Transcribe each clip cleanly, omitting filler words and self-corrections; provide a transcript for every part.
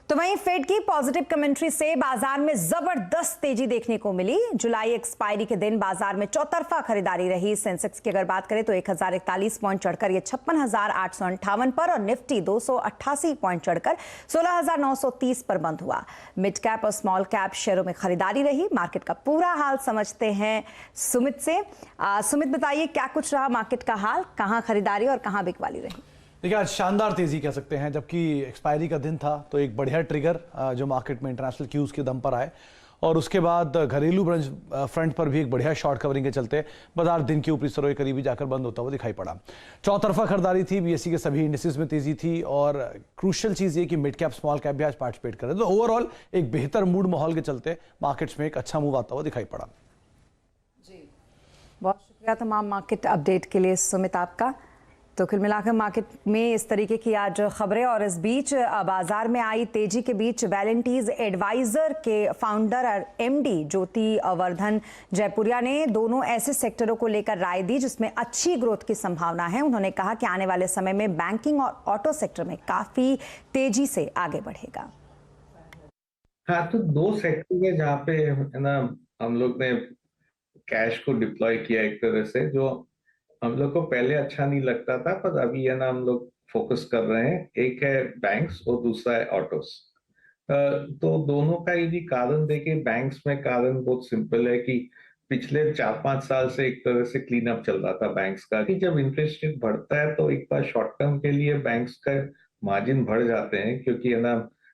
तो वहीं फेड की पॉजिटिव कमेंट्री से बाजार में जबरदस्त तेजी देखने को मिली। जुलाई एक्सपायरी के दिन बाजार में चौतरफा खरीदारी रही। सेंसेक्स की अगर बात करें तो 1041 पॉइंट चढ़कर ये 56,858 पर और निफ्टी 288 पॉइंट चढ़कर 16,930 पर बंद हुआ। मिड कैप और स्मॉल कैप शेयरों में खरीदारी रही। मार्केट का पूरा हाल समझते हैं सुमित से। सुमित, बताइए क्या कुछ रहा मार्केट का हाल, कहां खरीदारी और कहां बिकवाली रही? देखिए, आज शानदार तेजी कह सकते हैं। जबकि एक्सपायरी का दिन था तो एक बढ़िया ट्रिगर जो मार्केट में इंटरनेशनल क्यूज के दम पर आए और उसके बाद घरेलू फ्रंट पर भी एक बढ़िया शॉर्ट कवरिंग के चलते बाजार दिन के ऊपरी स्तरों के करीब जाकर बंद होता हुआ दिखाई पड़ा। चौतरफा खरीदारी थी, बीएसई के सभी इंडिसेस में तेजी थी और क्रूशियल चीज ये कि मिड कैप स्मॉल कैप भी आज पार्टिसिपेट कर रहे थे। तो ओवरऑल एक बेहतर मूड माहौल के चलते मार्केट्स में एक अच्छा मूव आता हुआ दिखाई पड़ा। जी, बहुत शुक्रिया तमाम मार्केट अपडेट के लिए सुमित आपका। तो कुल मिलाकर मार्केट में इस तरीके की आज खबरें। और इस बीच बाजार में आई तेजी के बीच वैलेंटीज एडवाइजर के फाउंडर और एमडी ज्योति वर्धन जयपुरिया ने दोनों ऐसे सेक्टरों को लेकर राय दी जिसमें अच्छी ग्रोथ की संभावना है। उन्होंने कहा कि आने वाले समय में बैंकिंग और ऑटो सेक्टर में काफी तेजी से आगे बढ़ेगा। हाँ, तो दो सेक्टर है जहाँ पे है ना हम लोग ने कैश को डिप्लॉय किया एक तरह से, जो हम लोग को पहले अच्छा नहीं लगता था पर अभी है ना हम लोग फोकस कर रहे हैं। एक है बैंक्स और दूसरा है ऑटोस। तो दोनों का यदि कारण देखें, बैंक्स में कारण बहुत सिंपल है कि पिछले 4-5 साल से एक तरह से क्लीन अप चल रहा था बैंक्स का कि जब इंटरेस्ट रेट बढ़ता है तो एक बार शॉर्ट टर्म के लिए बैंक्स का मार्जिन बढ़ जाते हैं, क्योंकि है ना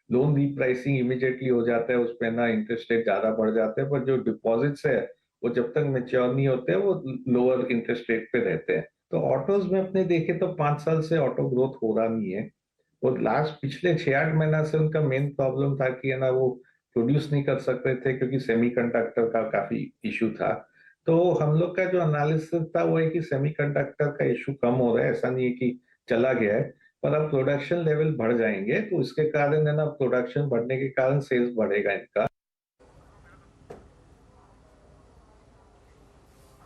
लोन रीप्राइसिंग इमीडिएटली हो जाता है, उस पर ना इंटरेस्ट रेट ज्यादा बढ़ जाते हैं, पर जो डिपॉजिट्स है वो जब तक मैच्योर नहीं होते हैं वो लोअर इंटरेस्ट रेट पे रहते हैं। तो ऑटोज में अपने देखे तो 5 साल से ऑटो ग्रोथ हो रहा नहीं है और लास्ट पिछले 6-8 महीना से उनका मेन प्रॉब्लम था कि है ना वो प्रोड्यूस नहीं कर सकते थे क्योंकि सेमीकंडक्टर का काफी इशू था। तो हम लोग का जो एनालिसिस था वो है कि सेमीकंडक्टर का इशू कम हो रहा है, ऐसा नहीं है कि चला गया है, पर अब प्रोडक्शन लेवल बढ़ जाएंगे तो इसके कारण है ना प्रोडक्शन बढ़ने के कारण सेल्स बढ़ेगा इनका।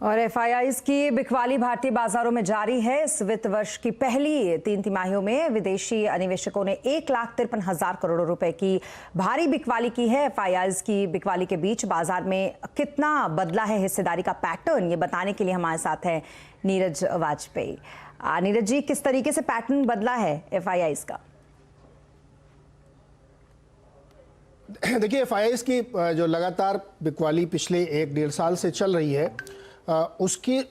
और एफआईआईज की बिकवाली भारतीय बाजारों में जारी है। इस वित्त वर्ष की पहली 3 तिमाहियों में विदेशी निवेशकों ने 1,53,000 करोड़ रुपए की भारी बिकवाली की है। एफआईआईज की बिकवाली के बीच बाजार में कितना बदला है हिस्सेदारी का पैटर्न, ये बताने के लिए हमारे साथ है नीरज वाजपेयी। नीरज जी, किस तरीके से पैटर्न बदला है एफआईआईज का? देखिए, एफआईआईज की जो लगातार बिकवाली पिछले 1-1.5 साल से चल रही है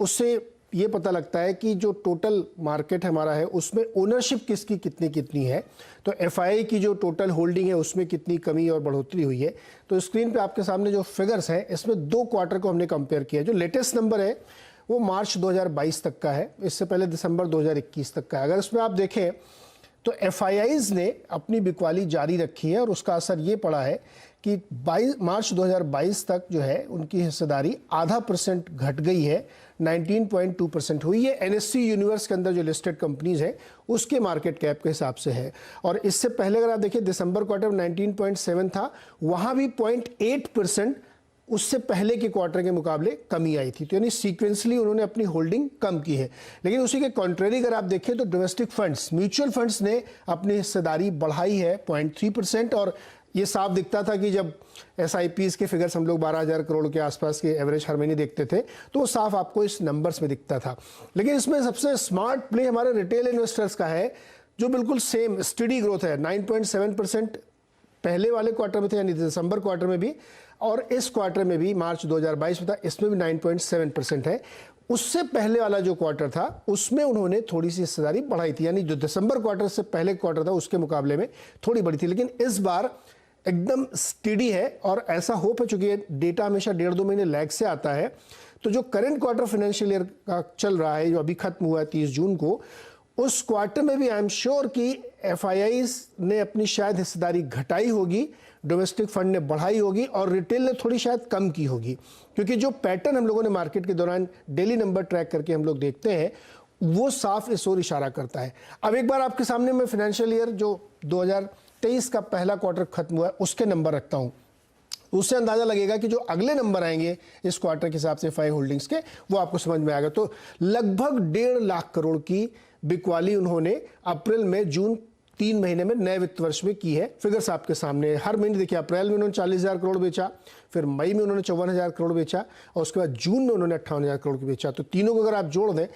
उससे ये पता लगता है कि जो टोटल मार्केट हमारा है उसमें ओनरशिप किसकी कितनी कितनी है। तो एफआईआई की जो टोटल होल्डिंग है उसमें कितनी कमी और बढ़ोतरी हुई है। तो स्क्रीन पे आपके सामने जो फिगर्स हैं इसमें 2 क्वार्टर को हमने कंपेयर किया। जो लेटेस्ट नंबर है वो मार्च 2022 तक का है, इससे पहले दिसंबर 2021 तक का है। अगर इसमें आप देखें तो एफआईआईज ने अपनी बिकवाली जारी रखी है और उसका असर ये पड़ा है कि मार्च 2022 तक जो है उनकी हिस्सेदारी 0.5% घट गई है, 19.2% हुई है। एनएससी यूनिवर्स के अंदर जो लिस्टेड कंपनीज हैं उसके मार्केट कैप के हिसाब से है। और इससे पहले अगर आप देखिए दिसंबर क्वार्टर में 19.7 था, वहाँ भी 0.8% उससे पहले के क्वार्टर के मुकाबले कमी आई थी। तो यानी सीक्वेंसली उन्होंने अपनी होल्डिंग कम की है। लेकिन उसी के कॉन्ट्रेरी अगर आप देखें तो डोमेस्टिक फंड्स, म्यूचुअल फंड्स ने अपनी हिस्सेदारी बढ़ाई है 0.3%। और ये साफ दिखता था कि जब एसआईपीज के फिगर्स हम लोग 12,000 करोड़ के आसपास के एवरेज हर महीने देखते थे तो वो साफ आपको इस नंबर्स में दिखता था। लेकिन इसमें सबसे स्मार्ट प्ले हमारे रिटेल इन्वेस्टर्स का है जो बिल्कुल सेम स्टडी ग्रोथ है। 9.7% पहले वाले क्वार्टर में थे, यानी दिसंबर क्वार्टर में भी, और इस क्वार्टर में भी मार्च 2022 में था, इसमें भी 9.7% है। उससे पहले वाला जो क्वार्टर था उसमें उन्होंने थोड़ी सी हिस्सेदारी बढ़ाई थी, यानी जो दिसंबर क्वार्टर से पहले क्वार्टर था उसके मुकाबले में थोड़ी बढ़ी थी। लेकिन इस बार एकदम स्टेडी है और ऐसा होप है, चूंकि डेटा हमेशा 1.5-2 महीने लैग से आता है। तो जो करंट क्वार्टर फाइनेंशियल ईयर का चल रहा है, जो अभी खत्म हुआ है 30 जून को, उस क्वार्टर में भी आई एम श्योर कि एफआईआईज ने अपनी शायद हिस्सेदारी घटाई होगी, डोमेस्टिक फंड ने बढ़ाई होगी और रिटेल ने थोड़ी शायद कम की होगी। क्योंकि जो पैटर्न हम लोगों ने मार्केट के दौरान डेली नंबर ट्रैक करके हम लोग देखते हैं वो साफ इस ओर इशारा करता है। अब एक बार आपके सामने मैं फाइनेंशियल ईयर जो 2023 का पहला क्वार्टर खत्म हुआ है उसके नंबर रखता हूं, उससे अंदाजा लगेगा कि जो अगले नंबर आएंगे इस क्वार्टर के हिसाब से एफआई होल्डिंग्स के, वो आपको समझ में आएगा। तो लगभग 1.5 लाख करोड़ की बिकवाली उन्होंने अप्रैल में जून 3 महीने में नए वित्त वर्ष में की है। फिगर्स आपके सामने हर महीने देखिए, अप्रैल में उन्होंने 40,000 करोड़ बेचा, फिर मई में उन्होंने 54,000 करोड़ बेचा और उसके बाद जून में उन्होंने 58,000 करोड़ की बेचा। तो तीनों को अगर आप जोड़ दें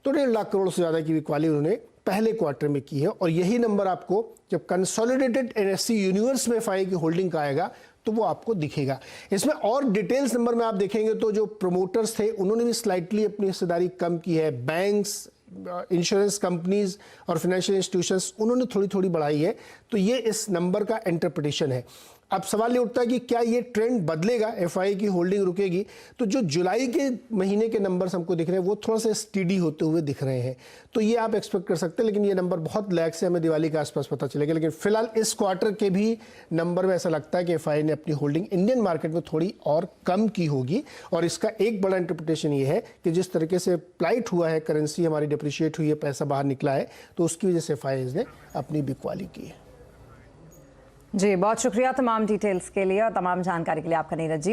तो 1.5 लाख करोड़ से ज़्यादा की बिकवाली उन्होंने पहले क्वार्टर में की है। और यही नंबर आपको जब कंसोलिडेटेड एनएससी यूनिवर्स में एफआईआई की होल्डिंग का आएगा तो वो आपको दिखेगा। इसमें और डिटेल्स नंबर में आप देखेंगे तो जो प्रोमोटर्स थे उन्होंने भी स्लाइटली अपनी हिस्सेदारी कम की है। बैंक्स, इंश्योरेंस कंपनीज और फाइनेंशियल इंस्टीट्यूशंस उन्होंने थोड़ी थोड़ी बढ़ाई है। तो ये इस नंबर का इंटरप्रिटेशन है। अब सवाल ये उठता है कि क्या ये ट्रेंड बदलेगा, एफआईआई की होल्डिंग रुकेगी? तो जो जुलाई के महीने के नंबर्स हमको दिख रहे हैं वो थोड़ा सा स्टीडी होते हुए दिख रहे हैं, तो ये आप एक्सपेक्ट कर सकते हैं। लेकिन ये नंबर बहुत लैग से हमें दिवाली के आसपास पता चलेगा। लेकिन फिलहाल इस क्वार्टर के भी नंबर में ऐसा लगता है कि एफआईआई ने अपनी होल्डिंग इंडियन मार्केट में थोड़ी और कम की होगी। और इसका एक बड़ा इंटरप्रिटेशन ये है कि जिस तरीके से प्लाइट हुआ है, करेंसी हमारी डिप्रिशिएट हुई है, पैसा बाहर निकला है, तो उसकी वजह से एफआईआई ने अपनी बिकवाली की है। जी, बहुत शुक्रिया तमाम डिटेल्स के लिए और तमाम जानकारी के लिए आपका, नीरज जी।